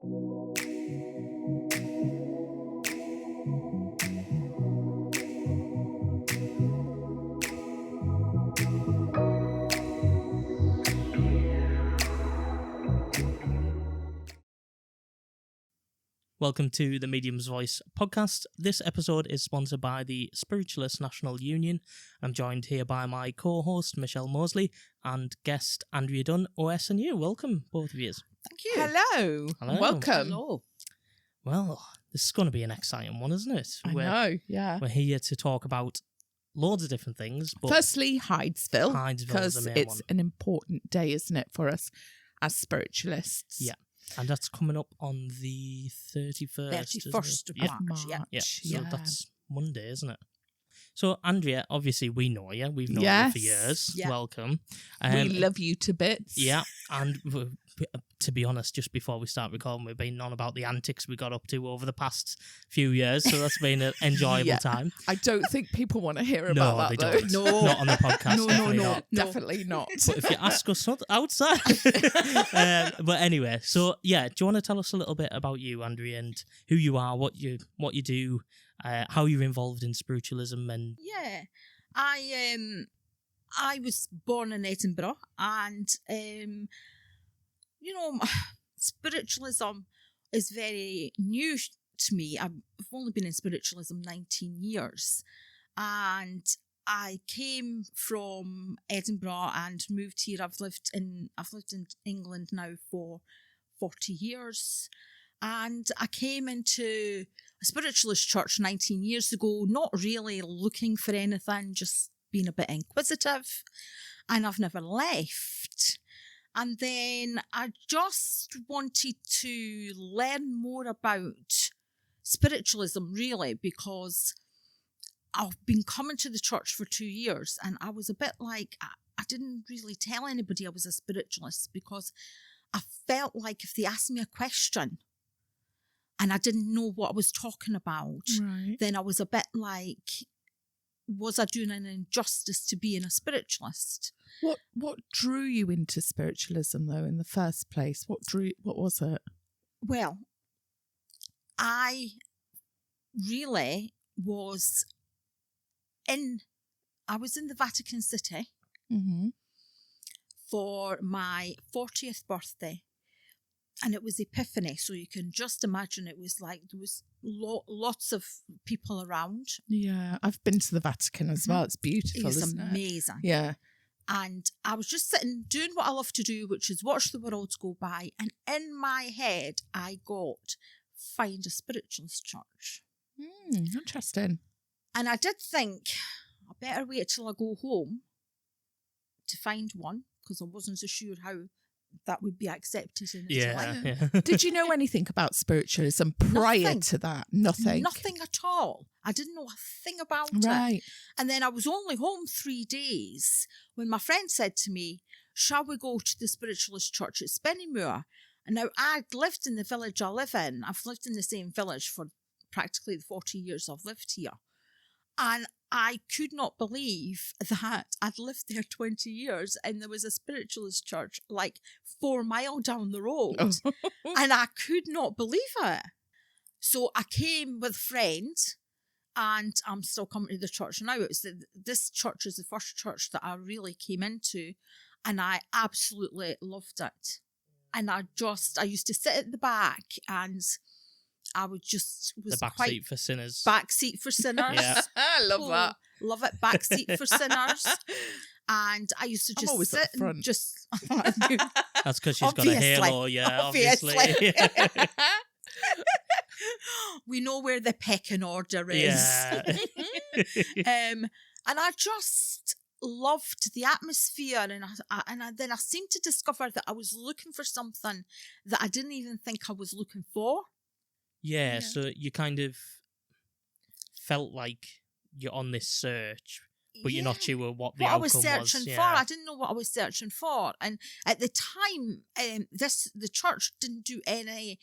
Welcome to the Medium's Voice podcast. This episode is sponsored by the Spiritualist National Union. I'm joined here by my co-host, Michelle Mosley, and guest, Andrea Dunn OSNU. Welcome, both of you. Thank you. Hello. Welcome. Hello. Well, this is going to be an exciting one, isn't it? I know, yeah. We're here to talk about loads of different things. But Firstly, Hydesville, because it's an important day, isn't it, for us as spiritualists? Yeah. And that's coming up on the 31st. 31st of March. Yeah. So that's Monday, isn't it? So, Andrea, obviously we know you. We've known you for years. Yeah. Welcome. We love you to bits. Yeah. And to be honest, just before we start recording, we've been on about the antics we got up to over the past few years. So that's been an enjoyable time. I don't think people want to hear about that, though. Don't. No, not on the podcast. No, definitely not. But if you ask us outside. But anyway, so yeah, do you want to tell us a little bit about you, Andrea, and who you are, what you do, how you're involved in spiritualism? And yeah, I was born in Edinburgh, and spiritualism is very new to me. I've only been in spiritualism 19 years, and I came from Edinburgh and moved here. I've lived in England now for 40 years. And I came into a spiritualist church 19 years ago, not really looking for anything, just being a bit inquisitive. And I've never left. And then I just wanted to learn more about spiritualism, really, because I've been coming to the church for 2 years, and I was a bit like, I didn't really tell anybody I was a spiritualist, because I felt like if they asked me a question and I didn't know what I was talking about, then I was a bit like, was I doing an injustice to being a spiritualist? What drew you into spiritualism, though, in the first place? What was it? Well, I really was in the Vatican City for my 40th birthday. And it was Epiphany, so you can just imagine it was like there was lots of people around. Yeah, I've been to the Vatican as well. It's beautiful, isn't it? It's amazing. Yeah. And I was just sitting, doing what I love to do, which is watch the world go by. And in my head, I got, find a spiritualist church. Interesting. And I did think, I better wait till I go home to find one, because I wasn't so sure how that would be accepted in its life. Did you know anything about spiritualism prior to that? Nothing at all. I didn't know a thing about it. And then I was only home 3 days when my friend said to me, shall we go to the spiritualist church at Spennymoor? And now I'd lived in the village I live in. I've lived in the same village for practically the 40 years I've lived here. And I could not believe that I'd lived there 20 years and there was a spiritualist church like 4 miles down the road. And I could not believe it. So I came with friends, and I'm still coming to the church now. This church is the first church that I really came into, and I absolutely loved it. And I used to sit at the back, and I was the back seat for sinners. Back seat for sinners. Yeah. I love that. Love it. Back seat for sinners. And I used to just sit and just. That's because she's got a halo, obviously. We know where the pecking order is. Yeah. And I just loved the atmosphere, and then I seemed to discover that I was looking for something that I didn't even think I was looking for. Yeah, so you kind of felt like you're on this search, but you're not sure what the outcome was. What I was searching for. I didn't know what I was searching for. And at the time, the church didn't do any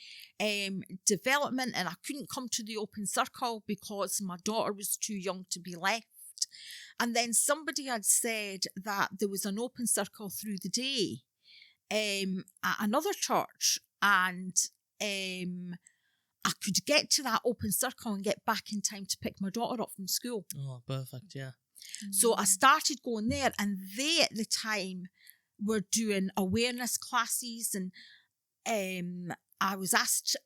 development, and I couldn't come to the open circle because my daughter was too young to be left. And then somebody had said that there was an open circle through the day at another church, and I could get to that open circle and get back in time to pick my daughter up from school. Oh, perfect, yeah. So I started going there, and they at the time were doing awareness classes, and I was asked,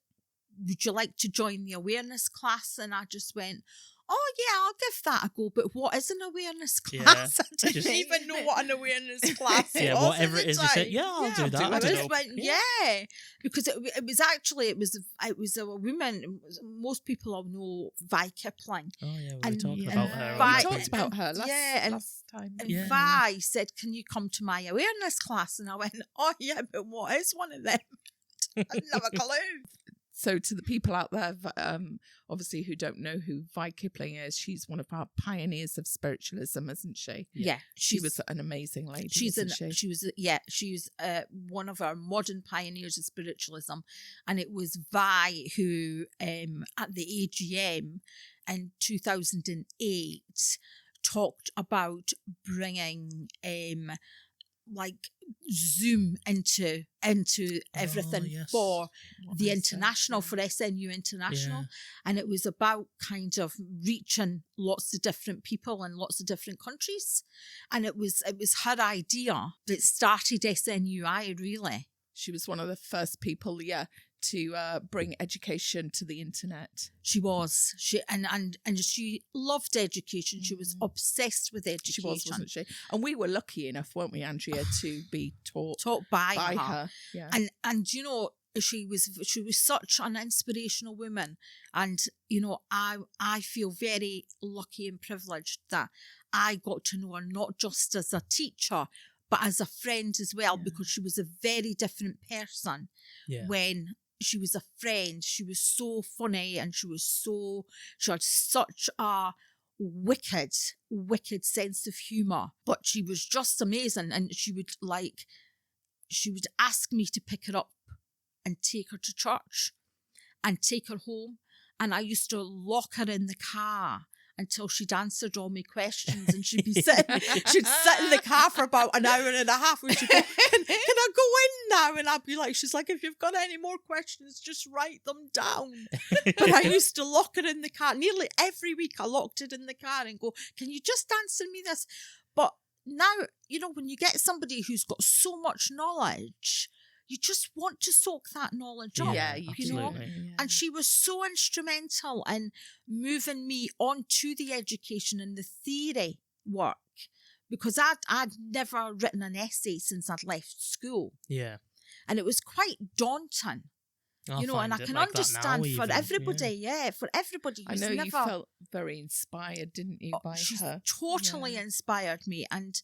would you like to join the awareness class? And I just went, oh yeah, I'll give that a go. But what is an awareness class? Yeah. I didn't even know what an awareness class was. Yeah, whatever at it the is, you said, time. yeah, I'll do that. I I don't just know. went, yeah, because it was actually it was a woman. Most people all know Vi Kipling. Oh yeah, we were And- talking yeah. about her. Vi- on We the talked previous- about her last, and last time. And Yeah. Vi said, can you come to my awareness class? And I went, oh yeah, but what is one of them? I didn't have a clue. So to the people out there, obviously who don't know who Vi Kipling is, she's one of our pioneers of spiritualism, isn't she? Yeah, She was an amazing lady. She's wasn't she? she was one of our modern pioneers of spiritualism, and it was Vi who at the AGM in 2008 talked about bringing like Zoom into everything yes. for What the I said, international, yeah. for SNU International. Yeah. And it was about kind of reaching lots of different people in lots of different countries. And it was her idea that started SNUI, really. She was one of the first people, to bring education to the internet. She was. And she loved education. She was obsessed with education. She was, wasn't she? And we were lucky enough, weren't we, Andrea, to be taught by by her. her. Yeah. And you know, she was such an inspirational woman, and you know, I feel very lucky and privileged that I got to know her not just as a teacher but as a friend as well, because she was a very different person when she was a friend. She was so funny, and she had such a wicked sense of humour, but she was just amazing. And she would ask me to pick her up and take her to church and take her home. And I used to lock her in the car until she'd answered all my questions, and she'd sit in the car for about an hour and a half, and she'd go, can I go in now? And I'd be like, she's like, if you've got any more questions, just write them down. But I used to lock her in the car. Nearly every week I locked her in the car and go, can you just answer me this? But now, you know, when you get somebody who's got so much knowledge, you just want to soak that knowledge up. Yeah, you know. Yeah. And she was so instrumental in moving me on to the education and the theory work, because I'd never written an essay since I'd left school. Yeah. And it was quite daunting. You know, and I can understand for everybody, for everybody I who's know never... you felt very inspired, didn't you, by she's her? totally inspired me, and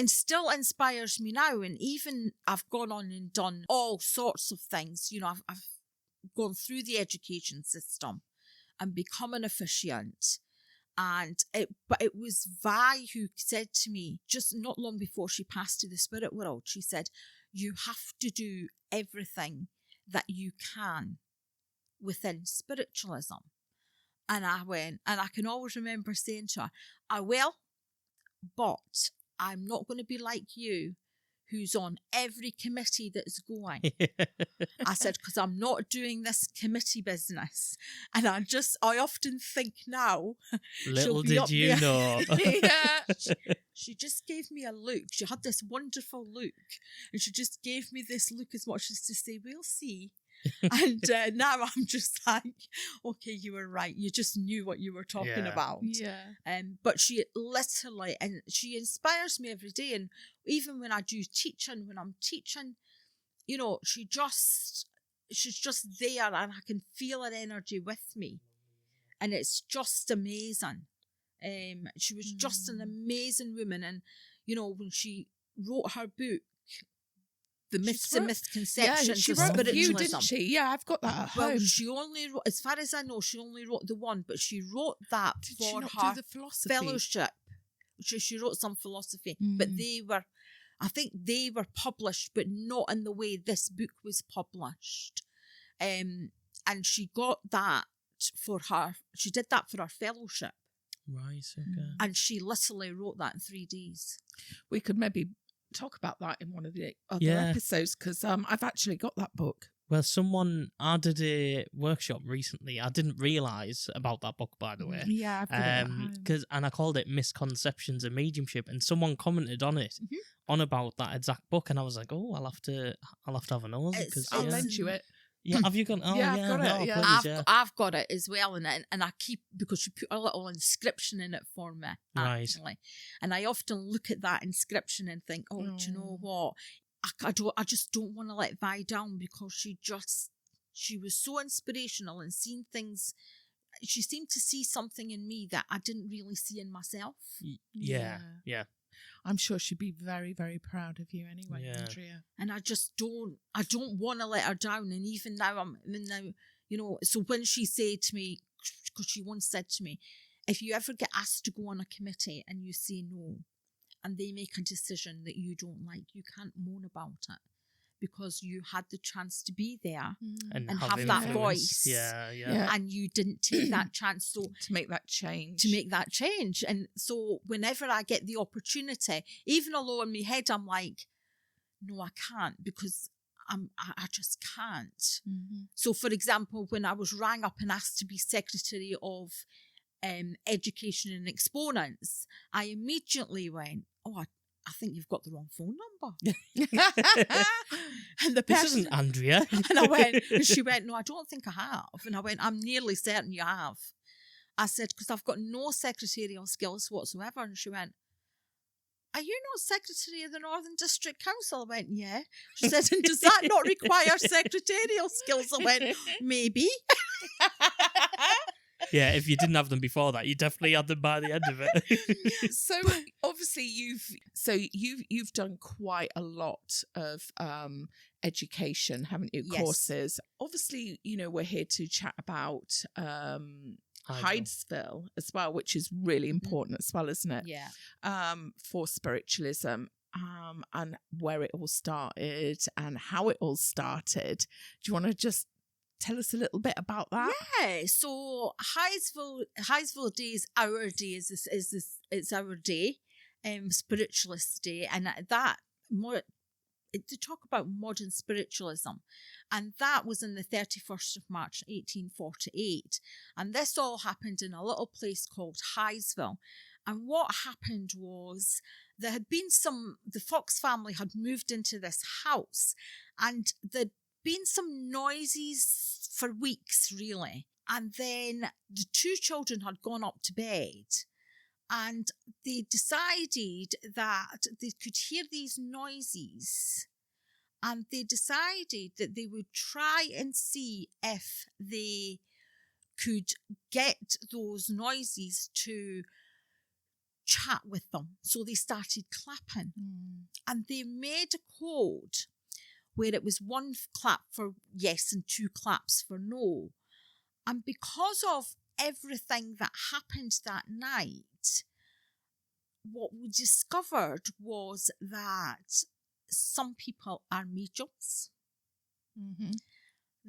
still inspires me now. And even I've gone on and done all sorts of things. You know, I've gone through the education system and become an officiant. But it was Vi who said to me, just not long before she passed to the spirit world, she said, you have to do everything that you can within spiritualism. And I went, and I can always remember saying to her, I will, but I'm not going to be like you, who's on every committee that's going. I said, because I'm not doing this committee business. And I often think now, Little did you know. She just gave me a look. She had this wonderful look, and she just gave me this look as much as to say, we'll see. And now I'm just like, okay, you were right. You just knew what you were talking about. Yeah. But she literally, and she inspires me every day. And even when I do teaching, when I'm teaching, you know, she's just there, and I can feel her energy with me. And it's just amazing. She was just an amazing woman. And, you know, when she wrote her book, The Myths and Misconceptions she of wrote a Spiritualism. few, didn't she? Yeah, I've got that at home. Well, she only wrote, as far as I know, she only wrote the one, but she wrote that Did she for not her do the philosophy? fellowship. She wrote some philosophy, but I think they were published, but not in the way this book was published. And she got that she did that for her fellowship. Right, okay. And she literally wrote that in 3 days. We could maybe talk about that in one of the other episodes, because I've actually got that book. Well, I did a workshop recently. I didn't realise about that book, by the way. Yeah, I've got it at home. And I called it Misconceptions of Mediumship, and someone commented on it, on about that exact book, and I was like, oh, I'll have to have a nose. I'll lend you it. Yeah, have you got? Oh, Yeah, yeah, I've got it, no, yeah. please, I've got it as well, and I keep, because she put a little inscription in it for me, actually. Right. And I often look at that inscription and think, do you know what? I just don't want to let Vi down, because she was so inspirational and seeing things. She seemed to see something in me that I didn't really see in myself. Yeah. I'm sure she'd be very, very proud of you anyway, Yeah. Andrea. And I don't want to let her down. And even now, so when she said to me, because she once said to me, if you ever get asked to go on a committee and you say no, and they make a decision that you don't like, you can't moan about it, because you had the chance to be there and have that influence. voice. Yeah. And you didn't take that chance. So to make that change. And so whenever I get the opportunity, even although in my head I'm like, no, I can't, because I just can't. Mm-hmm. So, for example, when I was rang up and asked to be Secretary of Education and Exponents, I immediately went, I think you've got the wrong phone number. And the This person, isn't Andrea. and she went, no, I don't think I have. And I went, I'm nearly certain you have. I said, because I've got no secretarial skills whatsoever. And she went, are you not Secretary of the Northern District Council? I went, yeah. She said, and does that not require secretarial skills? I went, maybe. Yeah, if you didn't have them before that, you definitely had them by the end of it. So obviously you've done quite a lot of education, haven't you? Yes. Courses. Obviously, we're here to chat about Hydesville as well, which is really important as well, isn't it? Yeah. For spiritualism. And where it all started and how it all started. Do you want to just tell us a little bit about that? Yeah. So Hydesville Day is our day. It's our day, Spiritualist Day, and that to talk about modern spiritualism, and that was in the 31st of March 1848, and this all happened in a little place called Hydesville. And what happened was the Fox family had moved into this house, and there'd been some noises for weeks, really. And then the two children had gone up to bed, and they decided that they could hear these noises, and they decided that they would try and see if they could get those noises to chat with them. So they started clapping, and they made a code where it was one clap for yes and two claps for no. And because of everything that happened that night, what we discovered was that some people are mediums,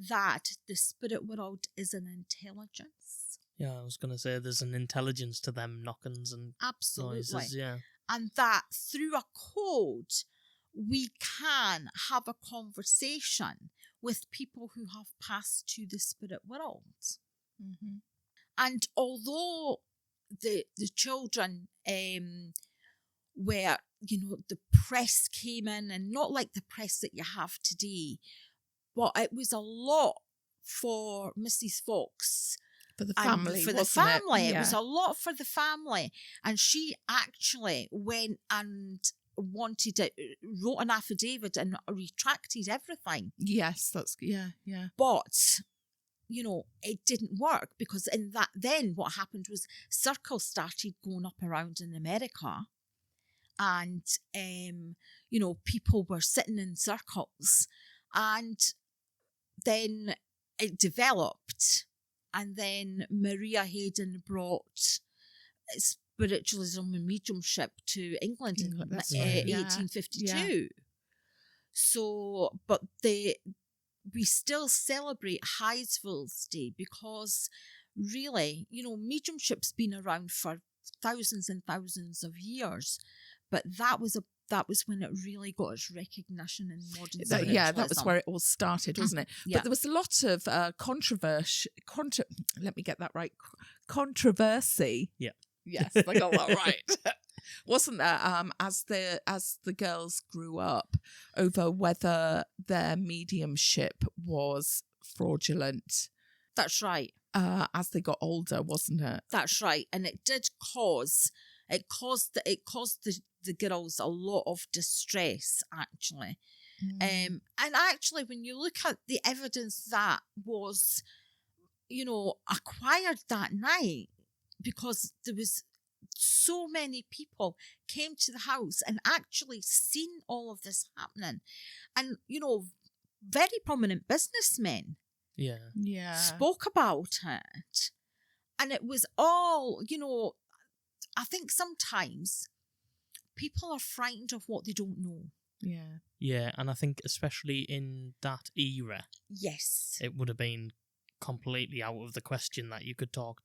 that the spirit world is an intelligence. Yeah, I was going to say there's an intelligence to them knockings and noises, yeah. And that through a code, we can have a conversation with people who have passed to the spirit world. Mm-hmm. And although the children were, the press came in, and not like the press that you have today, but it was a lot for Mrs. Fox. For the family, it was a lot for the family. And she actually went and wrote an affidavit and retracted everything. Yes, yeah. But, it didn't work, because then what happened was circles started going up around in America, and, people were sitting in circles, and then it developed, and then Maria Hayden brought spiritualism and mediumship to England in 1852. Yeah. So, but we still celebrate Hydesville's Day, because really, mediumship's been around for thousands and thousands of years, but that was that was when it really got its recognition in modern spiritualism. Yeah, that was where it all started, wasn't it? Yeah. But there was a lot of let me get that right. Controversy. Yeah. Yes, I got that right. Wasn't there? As the girls grew up, over whether their mediumship was fraudulent. That's right. As they got older, wasn't it? That's right. And it did caused the girls a lot of distress, actually. And actually, when you look at the evidence that was, acquired that night, because there was so many people came to the house and actually seen all of this happening. And, very prominent businessmen spoke about it. And it was all, I think sometimes people are frightened of what they don't know. Yeah. Yeah, and I think especially in that era, Yes, it would have been completely out of the question that you could talk,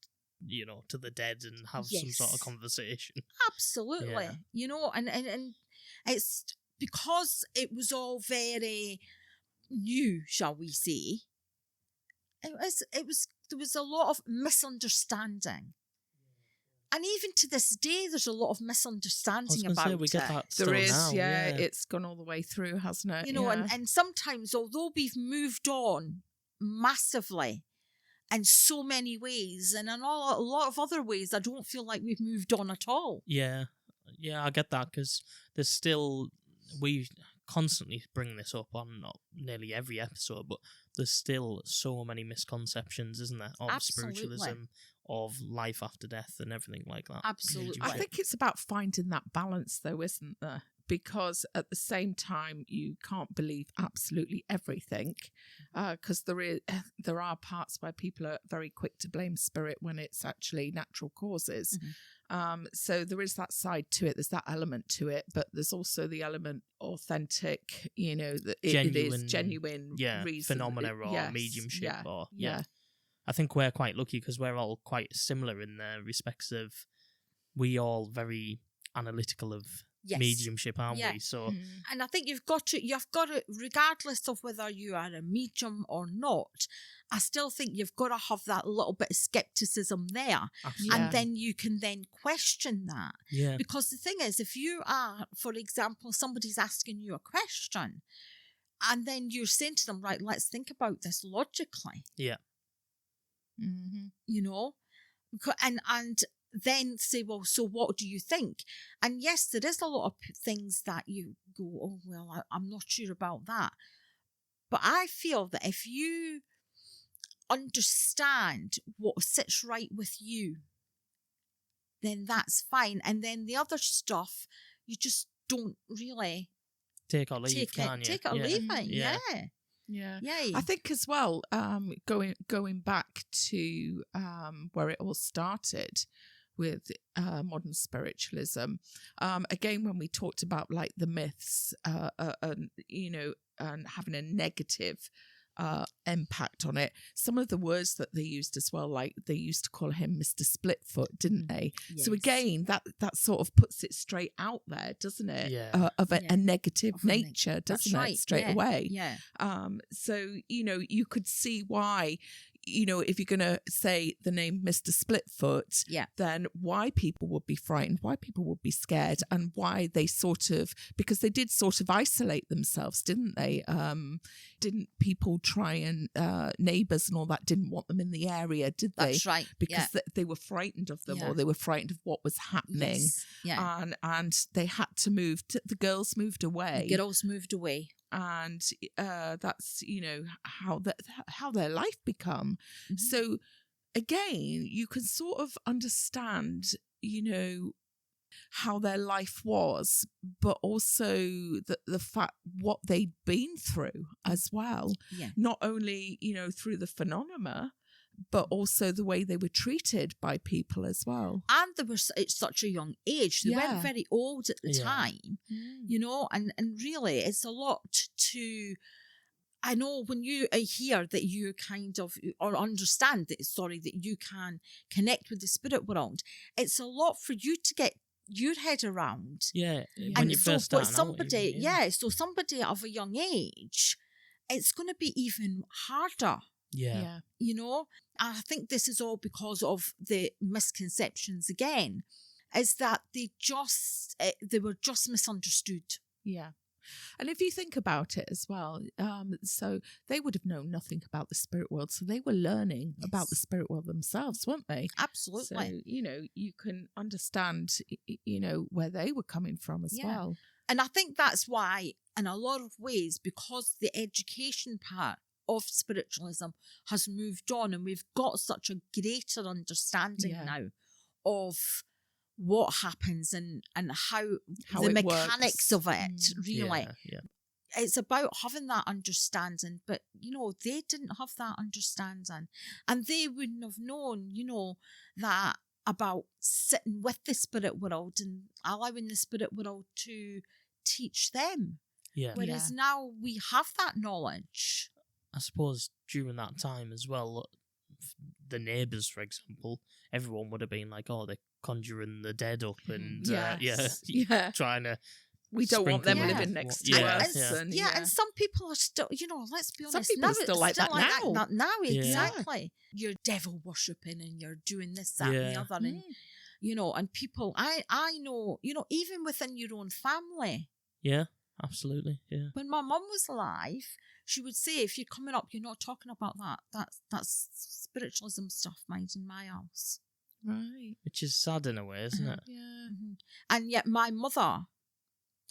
to the dead and have some sort of conversation. absolutely. Yeah. And it's because it was all very new, shall we say. There was a lot of misunderstanding. And even to this day, there's a lot of misunderstanding about we get it. that still There is, now, it's gone all the way through, hasn't it? And sometimes, although we've moved on massively in so many ways, and in a lot of other ways, I don't feel like we've moved on at all. Yeah, I get that, because there's still, we constantly bring this up on nearly every episode, but there's still so many misconceptions, isn't there, of spiritualism, of life after death and everything like that. Absolutely. I think it's about finding that balance, though, isn't there? Because at the same time, you can't believe absolutely everything, because there are parts where people are very quick to blame spirit when it's actually natural causes. Mm-hmm. So there is that side to it. There's that element to it, but there's also the element authentic. That it is genuine, reason, phenomena or mediumship, yeah. I think we're quite lucky because we're all quite similar in the respects of we all very analytical of mediumship, aren't we? So, and I think you've got to, regardless of whether you are a medium or not, I still think you've got to have that little bit of skepticism there. Absolutely. And then you can then question that. Yeah. Because the thing is, if you are, for example, somebody's asking you a question and then you're saying to them, right, let's think about this logically. Yeah. And then say, well, so what do you think? And yes, there is a lot of things that you go, oh, well, I'm not sure about that. But I feel that if you understand what sits right with you, then that's fine. And then the other stuff, you just don't really take or leave, can you? Take it or leave it, yeah. I think as well, going back to where it all started with modern spiritualism, again, when we talked about like the myths, and having a negative impact on it, some of the words that they used as well, like they used to call him Mr. Splitfoot, didn't they? Yes. So again, that sort of puts it straight out there, doesn't it? Of a negative nature, doesn't it? Straight away. Yeah. So you could see why. If you're going to say the name Mr. Splitfoot, then why people would be frightened, why people would be scared, and why they because they did sort of isolate themselves, didn't they? Didn't people try and neighbours and all that didn't want them in the area, did they? That's right. Because they were frightened of them, or they were frightened of what was happening. Yes. Yeah. And they had to move. The girls moved away. The girls moved away. And that's how their life become. So again, you can sort of understand how their life was, but also the fact what they'd been through as well. Not only through the phenomena, but also the way they were treated by people as well. And they were at such a young age. They weren't very old at the time, and really it's a lot to... I know when you hear that you kind of, or understand that, that you can connect with the spirit world, it's a lot for you to get your head around. Yeah, Yeah. when And you so, first but start out. Even, so somebody of a young age, it's going to be even harder. Yeah. You know, I think this is all because of the misconceptions again, is that they were just misunderstood. Yeah. And if you think about it as well, so they would have known nothing about the spirit world. So they were learning about the spirit world themselves, weren't they? Absolutely. So, you can understand, where they were coming from as well. And I think that's why, in a lot of ways, because the education part of spiritualism has moved on and we've got such a greater understanding now of what happens and how the mechanics of it, really. Yeah. It's about having that understanding, but, they didn't have that understanding. And they wouldn't have known, that about sitting with the spirit world and allowing the spirit world to teach them. Yeah. Whereas now we have that knowledge. I suppose during that time as well, the neighbours, for example, everyone would have been like, oh, they're conjuring the dead up and trying to. We don't want them living next to us. And some people are still, let's be honest. Some people are still like that now. Now, exactly. You're devil worshipping and you're doing this, that, and the other. And, and people, I know, even within your own family. Yeah, absolutely. Yeah. When my mum was alive, she would say, if you're coming up, you're not talking about that. That's spiritualism stuff, mind, in my house. Right. Which is sad in a way, isn't it? Yeah. Mm-hmm. And yet my mother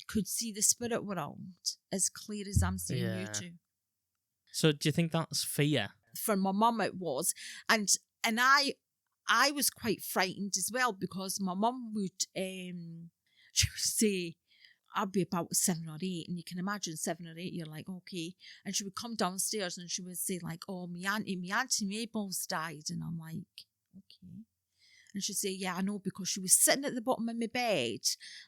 could see the spirit world as clear as I'm seeing you two. So do you think that's fear? For my mum it was. And I was quite frightened as well, because my mum would she would say, I'd be about 7 or 8, and you can imagine 7 or 8, you're like, okay. And she would come downstairs and she would say like, oh, my auntie Mabel's died. And I'm like, okay. And she'd say, yeah, I know, because she was sitting at the bottom of my bed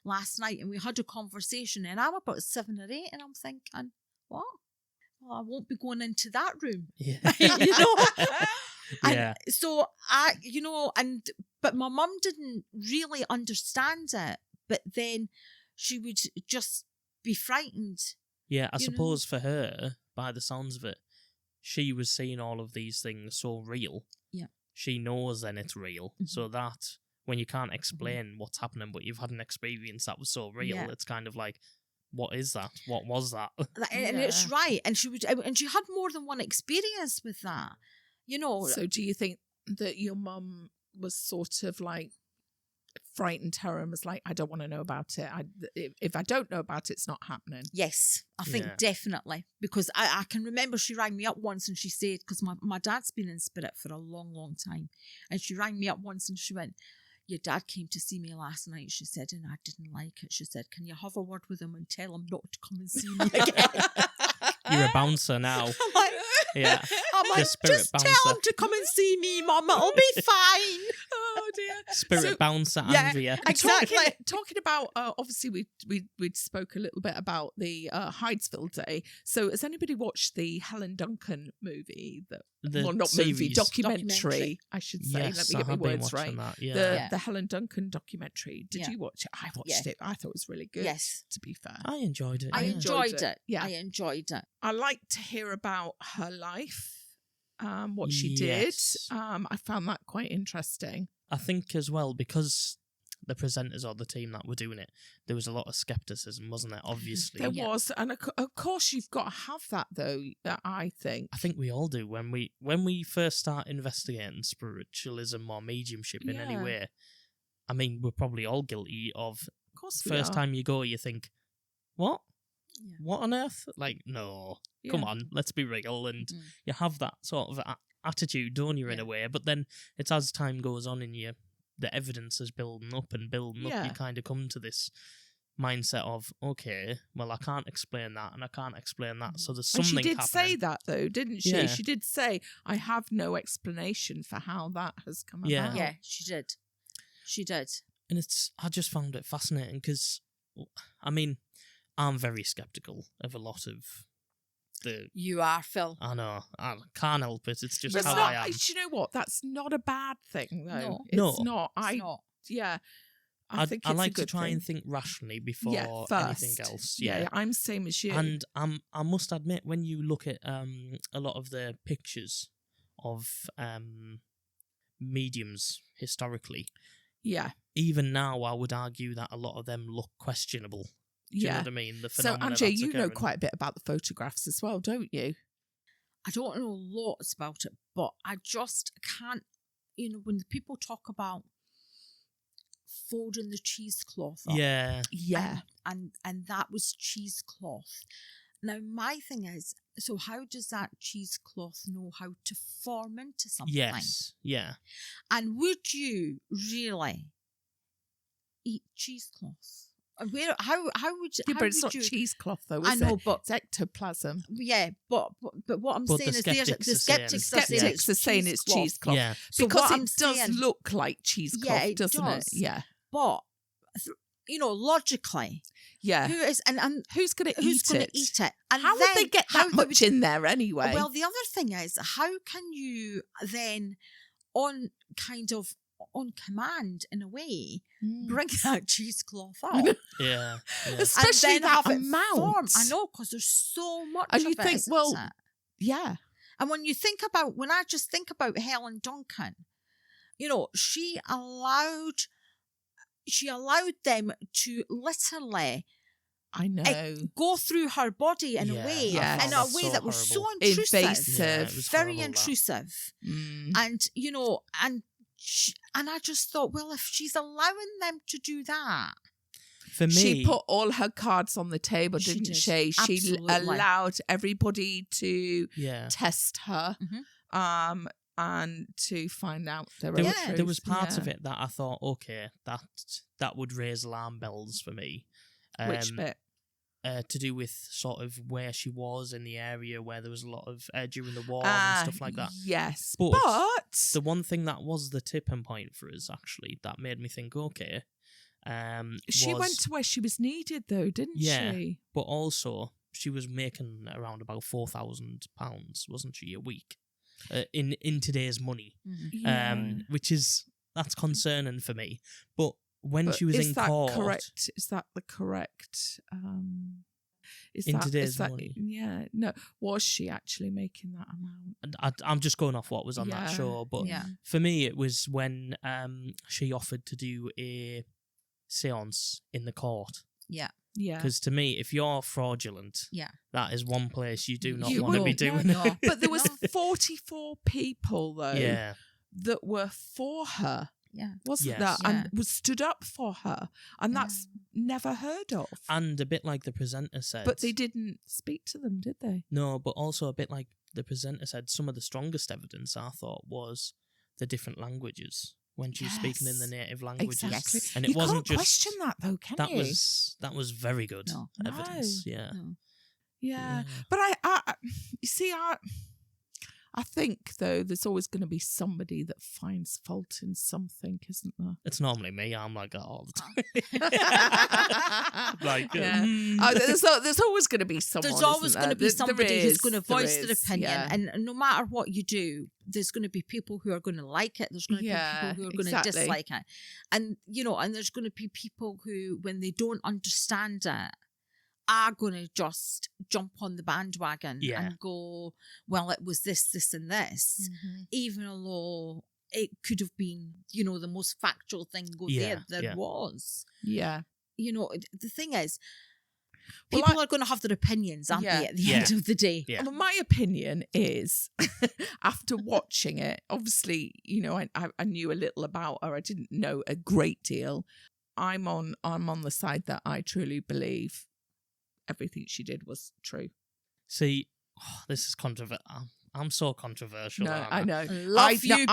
last night and we had a conversation, and I'm about 7 or 8 and I'm thinking, what? Well, I won't be going into that room. Yeah. And so but my mum didn't really understand it, but then she would just be frightened. Yeah, I suppose for her, by the sounds of it, she was seeing all of these things so real. Yeah. She knows then it's real. Mm-hmm. So that when you can't explain what's happening, but you've had an experience that was so real, it's kind of like, what is that? What was that? And it's right. And she had more than one experience with that. So do you think that your mum was sort of like frightened her and was like, I don't want to know about it. If I don't know about it, it's not happening. Yes, I think definitely. Because I can remember she rang me up once and she said, because my dad's been in spirit for a long, long time. And she rang me up once and she went, your dad came to see me last night, she said, and I didn't like it. She said, can you have a word with him and tell him not to come and see me again? You're a bouncer now. I'm like, just tell him to come and see me, Mum. It'll be fine. Oh dear. Spirit bouncer, Andrea. Exactly. Talking about, obviously we spoke a little bit about the Hydesville Day. So has anybody watched the Helen Duncan movie? Documentary, I should say. Yes, let me get my words right. That, the Helen Duncan documentary. Did you watch it? I watched it. I thought it was really good. Yes. To be fair. I enjoyed it. I enjoyed it. Yeah. I enjoyed it. I like to hear about her life. What she did. I found that quite interesting. I think as well, because the presenters or the team that were doing it, there was a lot of skepticism, wasn't there? Obviously. There was. And of course you've got to have that though, I think. I think we all do. When we first start investigating spiritualism or mediumship in any way, I mean, we're probably all guilty of course first time you go, you think, what? Yeah. What on earth? Like, no, come on, let's be real. And you have that sort of attitude, don't you, in a way? But then it's as time goes on and the evidence is building up, you kind of come to this mindset of, okay, well, I can't explain that and I can't explain that. So there's something happening. And she did say that, though, didn't she? Yeah. She did say, I have no explanation for how that has come about. Yeah, she did. She did. And I just found it fascinating because, I mean, I'm very sceptical of a lot of the... You are, Phil. I know. I can't help it. It's just how I am. Do you know what? That's not a bad thing, though. No. It's not. It's not. Yeah. I think I it's like a good to try thing. and think rationally before first. anything else. Yeah, I'm same as you. And I must admit, when you look at a lot of the pictures of mediums historically, even now I would argue that a lot of them look questionable. Do you know what I mean? The so, Andrea, you know quite a bit about the photographs as well, don't you? I don't know lots about it, but I just can't, when people talk about folding the cheesecloth up. Yeah. And that was cheesecloth. Now, my thing is, so how does that cheesecloth know how to form into something? Yes, yeah. And would you really eat cheesecloth? How would you? Yeah, but it's not cheesecloth though, is I know, it? but it's ectoplasm. Yeah, but what I'm saying is, the skeptics are saying it's cheesecloth. Yeah, so because what it does look like cheesecloth, doesn't it? Yeah, but logically, who is and who's going to eat it? And how would they get that much in there anyway? Well, the other thing is, how can you then, on command in a way, bring that cheesecloth up? yeah. Especially and then that have amount. It form. I know, because there's so much. And of you it, think, well, it? yeah. And when I just think about Helen Duncan, she allowed them to literally, I know, go through her body in a way, in a way that was so intrusive, invasive, very intrusive, and and I just thought, well, if she's allowing them to do that. For me, she put all her cards on the table, didn't she? Absolutely. She allowed everybody to test her, and to find out the real truth. There was parts of it that I thought, okay, that would raise alarm bells for me. Which bit? To do with sort of where she was in the area where there was a lot of during the war and stuff like that. Yes, but the one thing that was the tipping point for us, actually, that made me think, okay. She went to where she was needed, though, didn't she? But also she was making around about £4,000, wasn't she, a week, in today's money, which that's concerning for me. But when she was in court, correct? Is that the correct? Today's money? Yeah, no. Was she actually making that amount? I'm just going off what was on that show, but for me, it was when she offered to do a seance in the court. Yeah. Because to me, if you're fraudulent, that is one place you do not you want to be doing. No. But there was 44 people though that were for her. Yeah. Wasn't that? And was stood up for her. And that's never heard of. And a bit like the presenter said. But they didn't speak to them, did they? No, but also a bit like the presenter said, some of the strongest evidence I thought was the different languages when she was speaking in the native languages. Exactly. And it wasn't can't just question that though, can you? That was very good evidence. Yeah. No. Yeah. But I you see, I think, though, there's always going to be somebody that finds fault in something, isn't there? It's normally me. I'm like that all the time. There's always going to be someone. There's always going to be somebody who's going to voice their opinion. Yeah. And no matter what you do, there's going to be people who are going to like it. There's going to be people who are going to dislike it. And, and there's going to be people who, when they don't understand it, are going to just jump on the bandwagon and go, well, it was this, and this, even though it could have been, the most factual thing there was. Yeah. The thing is, people are going to have their opinions, aren't they, at the end of the day? Yeah. Well, my opinion is, after watching it, obviously, I knew a little about her. I didn't know a great deal. I'm on the side that I truly believe everything she did was true. See, this is controversial. I'm so controversial. No, I know. We love you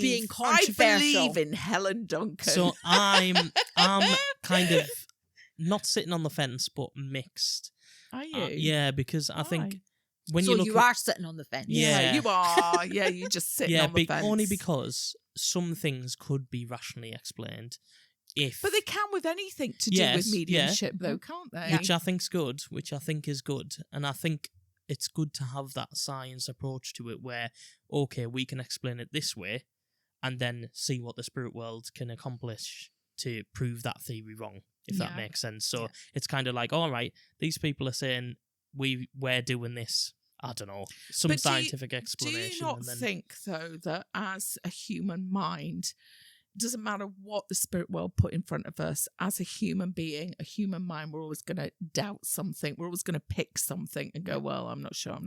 being controversial. I believe in Helen Duncan. So I'm kind of not sitting on the fence, but mixed. Are you? Yeah, because I think when you are sitting on the fence. Yeah, you are. Yeah, you just sitting on the fence. Only because some things could be rationally explained. But they can with anything to do with mediumship, though, can't they? Which I think is good. And I think it's good to have that science approach to it where, okay, we can explain it this way and then see what the spirit world can accomplish to prove that theory wrong, if that Yeah. makes sense. So it's kind of like, all right, these people are saying we're doing this. I don't know, some But scientific explanation. Do you not and then, think, though, that as a human mind, it doesn't matter what the spirit world put in front of us, as a human being, a human mind, we're always going to doubt something. We're always going to pick something and go, well, I'm not sure.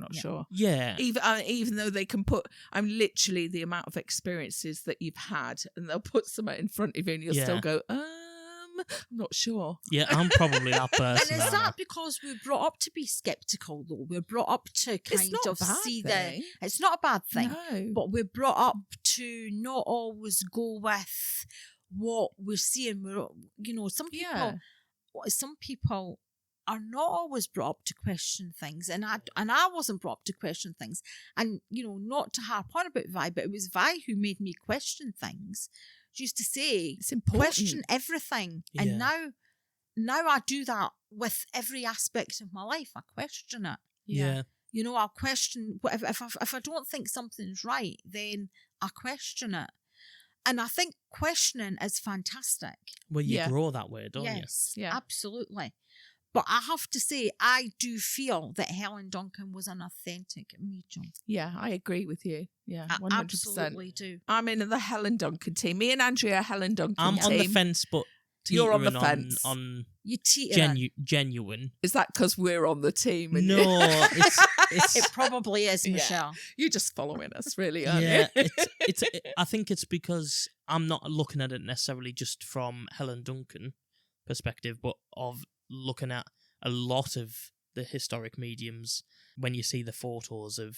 Yeah. Even though they can put, literally the amount of experiences that you've had, and they'll put something in front of you and you'll still go, I'm not sure. Yeah, I'm probably that person. And is that because we're brought up to be sceptical, though? We're brought up to kind of see that it's not a bad thing, No. but we're brought up to not always go with what we're seeing. We're, some people are not always brought up to question things, and I wasn't brought up to question things, and not to harp on about Vi, but it was Vi who made me question things. She used to say, it's important. Question everything. Yeah. And now I do that with every aspect of my life. I question it. Yeah. I'll question, if I don't think something's right, then I question it. And I think questioning is fantastic. Well, you grow that way, don't you? Yes, absolutely. But I have to say, I do feel that Helen Duncan was an authentic medium. Yeah, I agree with you. Yeah, 100%. I absolutely do. I'm in the Helen Duncan team. Me and Andrea, Helen Duncan I'm team. on the fence, but You're on the fence. On you teetering. Genuine. Is that because we're on the team? And no, it's it probably is, Michelle. You're just following us, really, aren't yeah. you? I think it's because I'm not looking at it necessarily just from Helen Duncan perspective, but of looking at a lot of the historic mediums. When you see the photos of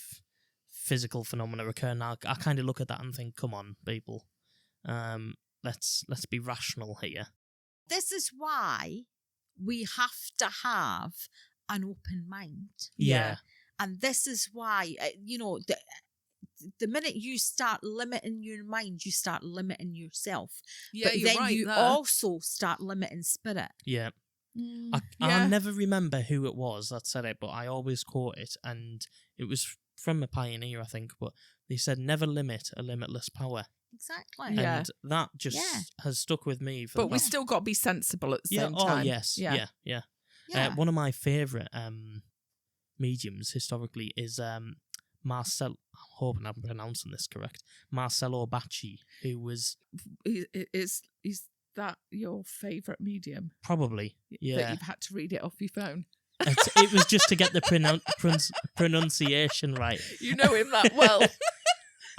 physical phenomena occurring, I kind of look at that and think, come on, people, let's be rational here. This is why we have to have an open mind. Yeah. And this is why, the minute you start limiting your mind, you start limiting yourself. Yeah, but you're then right you there. also start limiting spirit. Yeah. Yeah. I never remember who it was that said it, but I always quote it, and it was from a pioneer, I think, but they said, never limit a limitless power. Exactly. Yeah. And that just has stuck with me. But we still got to be sensible at the same time. Oh, yes. Yeah. One of my favourite mediums historically is Marcel. I'm hoping I'm pronouncing this correct. Marcello Bacci, who was... Is that your favourite medium? Probably, yeah. That you've had to read it off your phone? It was just to get the pronunciation right. You know him that well.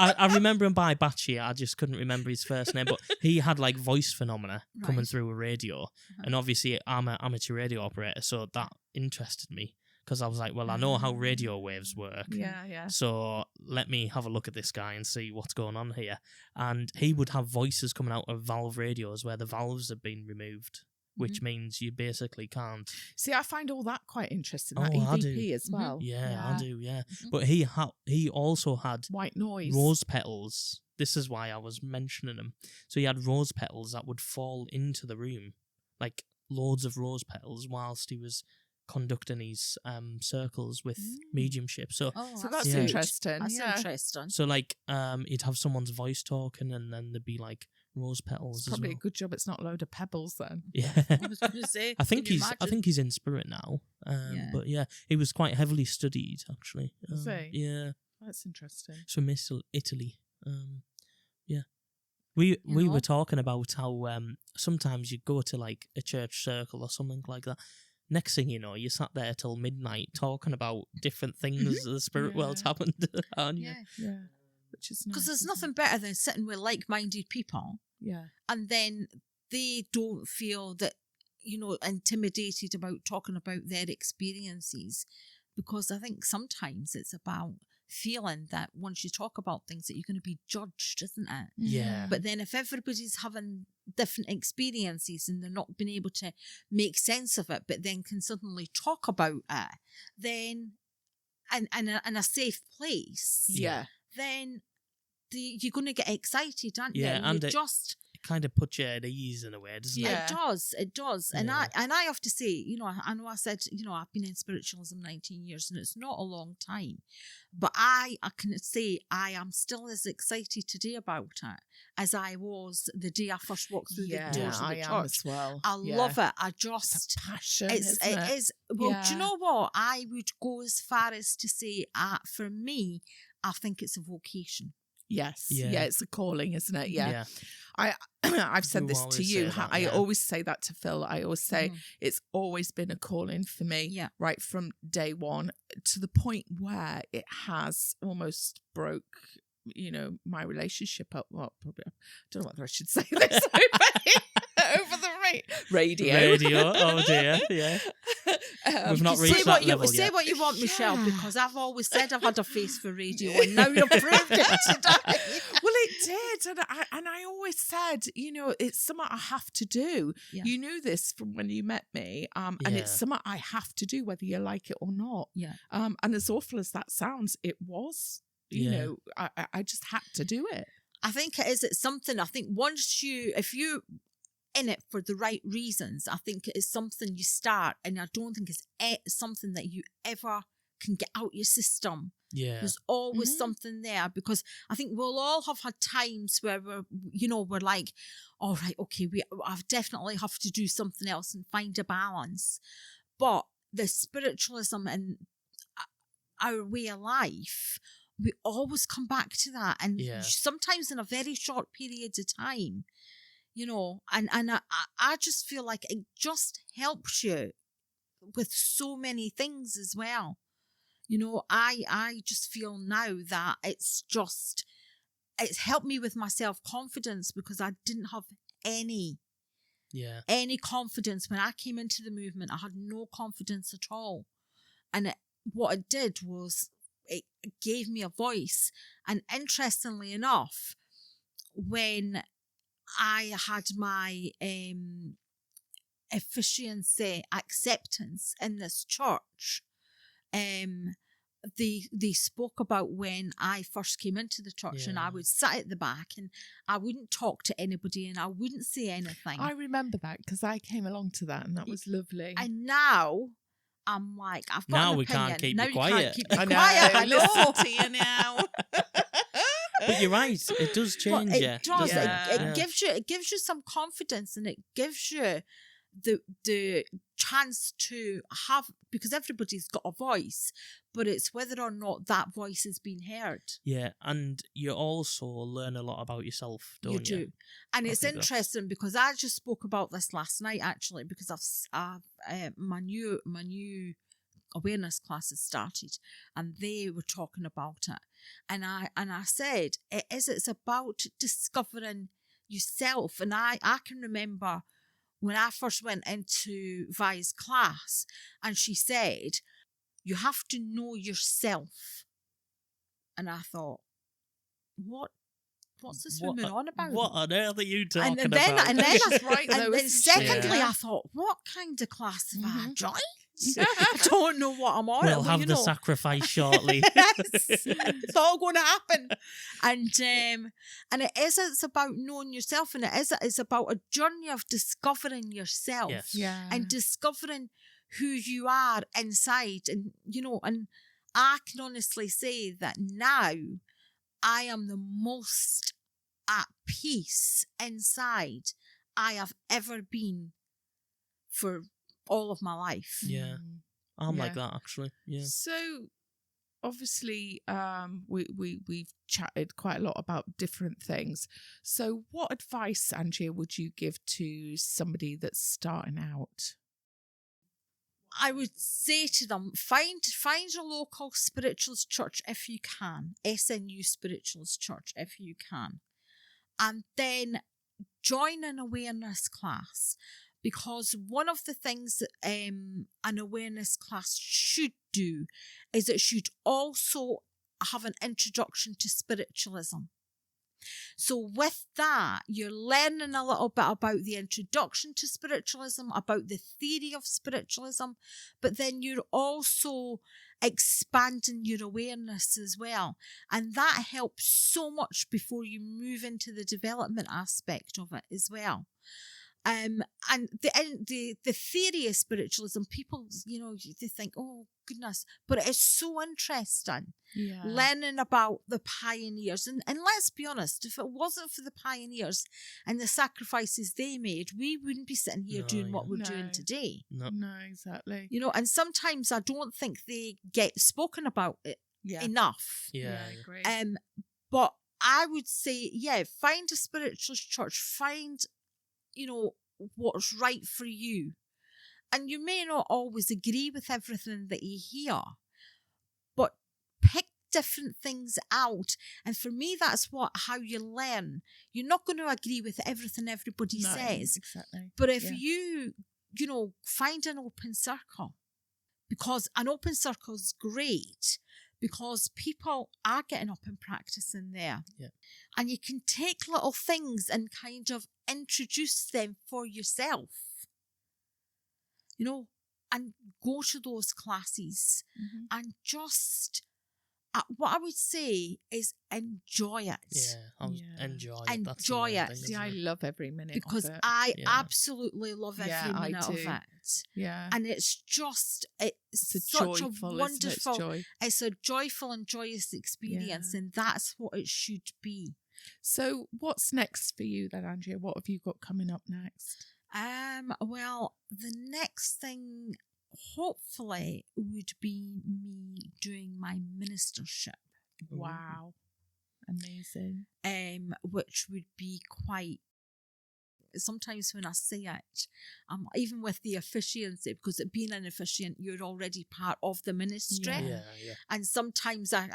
I remember him by Bacci. I just couldn't remember his first name, but he had like voice phenomena coming through a radio, and obviously I'm an amateur radio operator, so that interested me because I was like, well, I know how radio waves work. Yeah. So let me have a look at this guy and see what's going on here. And he would have voices coming out of valve radios where the valves have been removed, which means you basically can't. See, I find all that quite interesting. That I EVP do. as well. Yeah, I do. Yeah, but he also had white noise, rose petals. This is why I was mentioning them. So he had rose petals that would fall into the room, like loads of rose petals, whilst he was conducting his circles with mediumship. So that's interesting. That's interesting. So like you'd have someone's voice talking, and then there'd be like rose petals. It's probably as well. a good job it's not a load of pebbles then. Yeah. I was going to say, I think he's in spirit now. But yeah, he was quite heavily studied actually. Yeah. That's interesting. It's from Italy. Yeah. We were talking about how sometimes you go to like a church circle or something like that. Next thing you know, you sat there till midnight talking about different things the spirit world's happened, aren't you? Yeah. Which is nice. Because there's nothing better than sitting with like-minded people. Yeah. And then they don't feel that, intimidated about talking about their experiences. Because I think sometimes it's about feeling that once you talk about things that you're going to be judged, isn't it? Yeah. But then if everybody's having different experiences and they're not being able to make sense of it, but then can suddenly talk about it, then in a safe place, then you're going to get excited, aren't you? Yeah, and it kind of puts you at ease in a way, doesn't it? It does. And I have to say, I know I said, I've been in spiritualism 19 years and it's not a long time, but I can say I am still as excited today about it as I was the day I first walked through the doors of the church. Am as well. I love it. I just, it's a passion, it isn't is. Well, do you know what? I would go as far as to say, for me, I think it's a vocation. Yes. Yeah, it's a calling, isn't it? Yeah. I've said You this always to you. say that, I always say that to Phil. I always say it's always been a calling for me, right from day one, to the point where it has almost broke, my relationship up. Well, probably, I don't know whether I should say this over the radio. Oh dear, yeah. We've not reached that level yet. Say what you want, Michelle, because I've always said I've had a face for radio, and now you've proved it today. Well, it did, and I always said, it's something I have to do. Yeah. You knew this from when you met me, and it's something I have to do, whether you like it or not. Yeah. And as awful as that sounds, it was. I just had to do it. I think it is. It's something. I think if you in it for the right reasons, I think it is something you start, and I don't think it's something that you ever can get out your system. Yeah, there's always something there, because I think we'll all have had times where we're like, all right, okay, I definitely have to do something else and find a balance. But the spiritualism and our way of life, we always come back to that, and sometimes in a very short period of time. And I just feel like it just helps you with so many things as well. I just feel now that it's helped me with my self-confidence, because I didn't have any confidence when I came into the movement. I had no confidence at all. And what it did was it gave me a voice. And interestingly enough, when I had my efficiency acceptance in this church, they spoke about when I first came into the church, and I would sit at the back and I wouldn't talk to anybody and I wouldn't say anything. I remember that, because I came along to that, and that was lovely. And now I'm like, I've got now an we opinion. can't keep now you quiet. Can't keep you quiet. I know. Listen to you now. But you're right, it does change you. It does. It gives you some confidence, and it gives you the chance to have, because everybody's got a voice, but it's whether or not that voice is being heard. Yeah, and you also learn a lot about yourself, don't you? You do. And it's interesting, because I just spoke about this last night, actually, because I've my new awareness classes started, and they were talking about it, and I said it's about discovering yourself. And I can remember when I first went into Vi's class, and she said, you have to know yourself. And I thought, what's this woman on about? What on earth are you talking about? And then That's right, and then secondly, I thought, what kind of class have I joined? I don't know what I'm on. We'll have the sacrifice shortly. It's all going to happen. And it's about knowing yourself, and it's about a journey of discovering yourself, and discovering who you are inside. And and I can honestly say that now I am the most at peace inside I have ever been for all of my life. Yeah, I'm like that, actually. Yeah. So obviously, we've chatted quite a lot about different things. So what advice, Andrea, would you give to somebody that's starting out? I would say to them, find a local spiritualist church if you can, SNU spiritualist church if you can, and then join an awareness class. Because one of the things that an awareness class should do is it should also have an introduction to spiritualism. So with that, you're learning a little bit about the introduction to spiritualism, about the theory of spiritualism, but then you're also expanding your awareness as well. And that helps so much before you move into the development aspect of it as well. And the theory of spiritualism, people, they think, oh goodness, but it is so interesting learning about the pioneers. And let's be honest, if it wasn't for the pioneers and the sacrifices they made, we wouldn't be sitting here doing what we're doing today. No, exactly. And sometimes I don't think they get spoken about it enough. Yeah, I agree. But I would say, find a spiritualist church, find what's right for you. And you may not always agree with everything that you hear, but pick different things out. And for me, that's how you learn. You're not going to agree with everything everybody says. Exactly. But if you find an open circle, because an open circle is great, because people are getting up and practicing there. Yeah. And you can take little things and kind of introduce them for yourself, and go to those classes and just, what I would say is enjoy it. Enjoy it. Enjoy it. See, I love every minute because of it. I absolutely love every minute of it. Yeah. And it's just, it's such joyful, a wonderful, it's a joyful and joyous experience, and that's what it should be. So what's next for you then, Andrea? What have you got coming up next? Well, the next thing hopefully would be me doing my ministership. Wow. Amazing. Which would be quite, sometimes when I say it, even with the officiancy, because being an officiant, you're already part of the ministry. Yeah. And sometimes I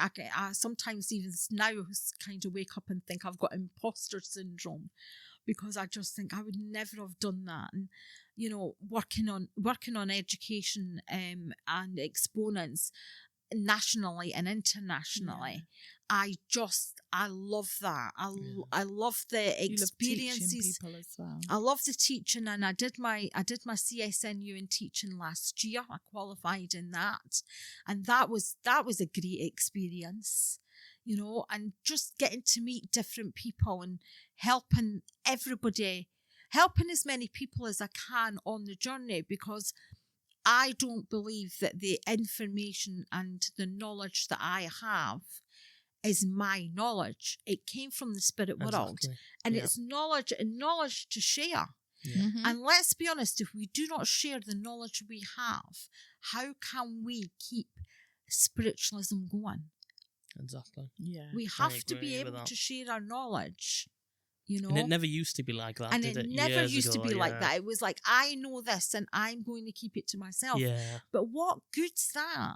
sometimes even now kind of wake up and think I've got imposter syndrome, because I just think I would never have done that. And working on education and exponents nationally and internationally, I love that. I love the experiences. You love teaching people as well. I love the teaching, and I did my CSNU in teaching last year. I qualified in that, and that was a great experience. And just getting to meet different people and helping everybody, helping as many people as I can on the journey, because I don't believe that the information and the knowledge that I have is my knowledge. It came from the spirit world, and it's knowledge to share. Yeah. And let's be honest, if we do not share the knowledge we have, how can we keep spiritualism going? Exactly. Yeah. We have to be able to share our knowledge. And it never used to be like that, and did it? And it never Years used ago, to be like that. It was like, I know this and I'm going to keep it to myself. Yeah. But what good's that?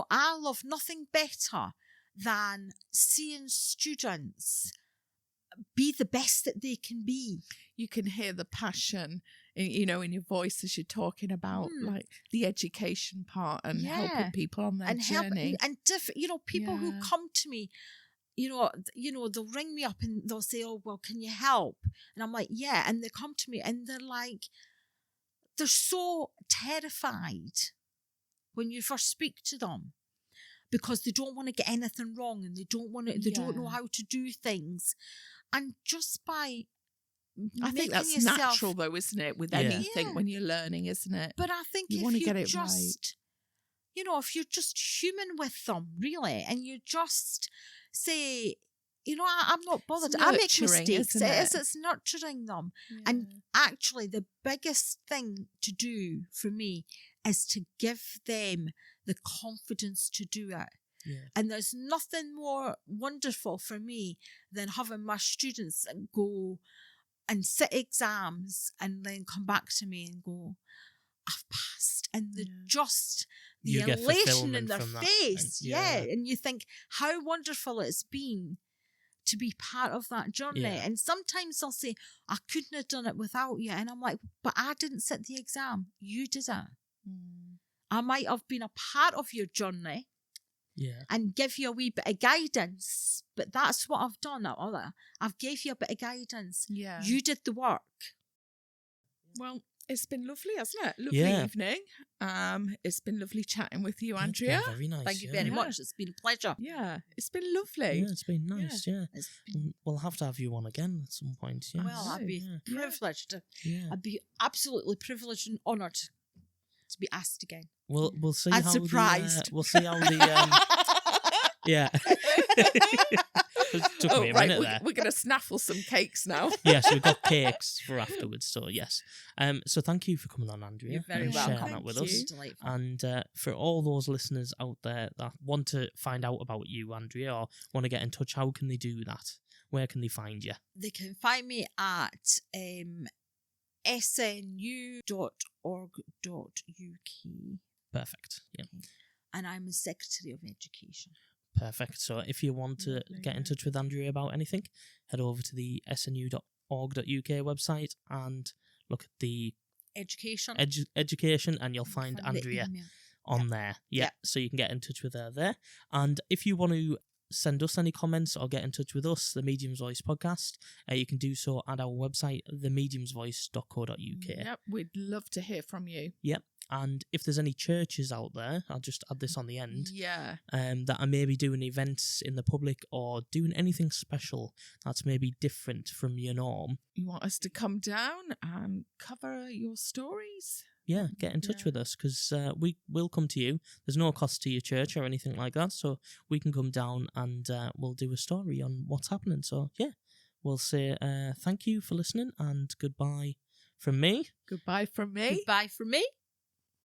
I love nothing better than seeing students be the best that they can be. You can hear the passion, in your voice as you're talking about like the education part and helping people on their journey. And different, people who come to me, they'll ring me up and they'll say, oh, well, can you help? And I'm like, yeah. And they come to me and they're like, they're so terrified when you first speak to them, because they don't want to get anything wrong, and they don't know how to do things. And just by I think that's natural though, isn't it? With anything when you're learning, isn't it? But I think you want to get it right. If you're just human with them, really, and you just say, I'm not bothered. I make mistakes. It's nurturing them. Yeah. And actually, the biggest thing to do for me is to give them the confidence to do it. Yeah. And there's nothing more wonderful for me than having my students go and sit exams and then come back to me and go, I've passed. And the elation in their face. And you think how wonderful it's been to be part of that journey. Yeah. And sometimes they'll say, I couldn't have done it without you. And I'm like, but I didn't sit the exam. You did it. I might have been a part of your journey. Yeah. And give you a wee bit of guidance. But that's what I've done. I've gave you a bit of guidance. Yeah. You did the work. Well, It's been lovely, hasn't it? Lovely evening. It's been lovely chatting with you, Andrea. Very nice. Thank you very much. It's been a pleasure. Yeah, it's been lovely. Yeah, it's been nice. Yeah, we'll have to have you on again at some point. Yeah. Well, I'd be privileged. I'd be absolutely privileged and honoured to be asked again. We'll see. I'm how surprised. We'll see how the yeah. Took me a minute there. We're going to snaffle some cakes now. Yes, we've got cakes for afterwards. So yes, so thank you for coming on, Andrea. You're very welcome. Sharing that with us. Delightful. And for all those listeners out there that want to find out about you, Andrea, or want to get in touch, how can they do that? Where can they find you? They can find me at snu.org.uk. Perfect. Yeah. And I'm a Secretary of Education. Perfect. So if you want to get in touch with Andrea about anything, head over to the snu.org.uk website and look at the education, and you'll find Andrea on there. Yeah. So you can get in touch with her there. And if you want to send us any comments or get in touch with us, the Medium's Voice podcast, you can do so at our website, themediumsvoice.co.uk. Yep, we'd love to hear from you. Yep. And if there's any churches out there, I'll just add this on the end, that are maybe doing events in the public or doing anything special that's maybe different from your norm. You want us to come down and cover your stories? Yeah, get in touch with us, because we will come to you. There's no cost to your church or anything like that, so we can come down and we'll do a story on what's happening. So yeah, we'll say thank you for listening and goodbye from me. Goodbye from me. Goodbye from me.